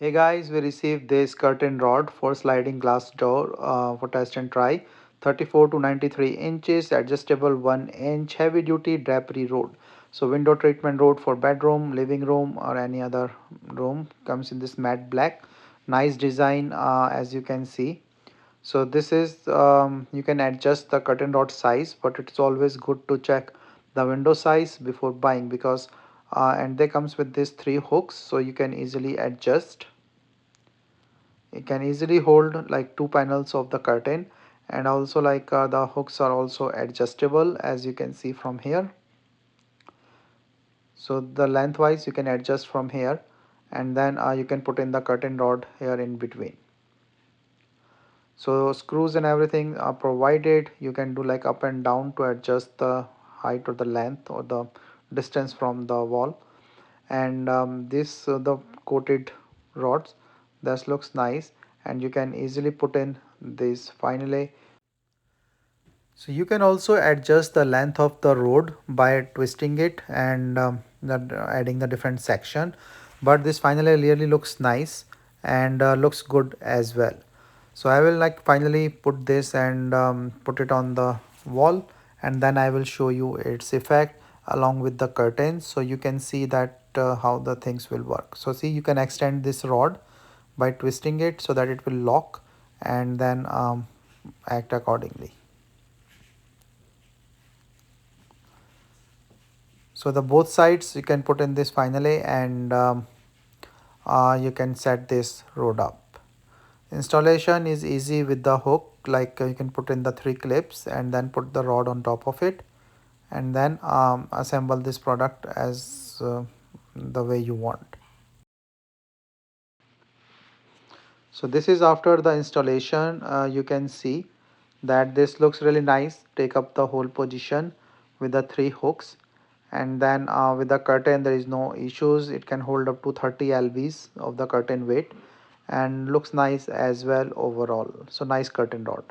Hey guys, we received this curtain rod for sliding glass door for test and try. 34 to 93 inches, adjustable 1 inch, heavy duty drapery rod. So window treatment rod for bedroom, living room or any other room. Comes in this matte black. Nice design as you can see. So this is, you can adjust the curtain rod size, but it's always good to check the window size before buying, because and they comes with these 3 hooks, so you can easily adjust. It can easily hold like 2 panels of the curtain, and also like the hooks are also adjustable as you can see from here. So the lengthwise you can adjust from here, and then you can put in the curtain rod here in between. So screws and everything are provided. You can do like up and down to adjust the height or the length or the distance from the wall. And this the coated rods, this looks nice, and you can easily put in this finally. So you can also adjust the length of the rod by twisting it and adding the different section, but this finally really looks nice and looks good as well. So I will like finally put this and put it on the wall, and then I will show you its effect along with the curtains, so you can see that how the things will work. So see, you can extend this rod by twisting it so that it will lock and then act accordingly. So the both sides you can put in this finally, and you can set this rod up. Installation is easy with the hook, like you can put in the 3 clips and then put the rod on top of it, and then assemble this product as the way you want. So this is after the installation. You can see that this looks really nice. Take up the whole position with the 3 hooks, and then with the curtain there is no issues. It can hold up to 30 lbs of the curtain weight, and looks nice as well overall. So nice curtain rod.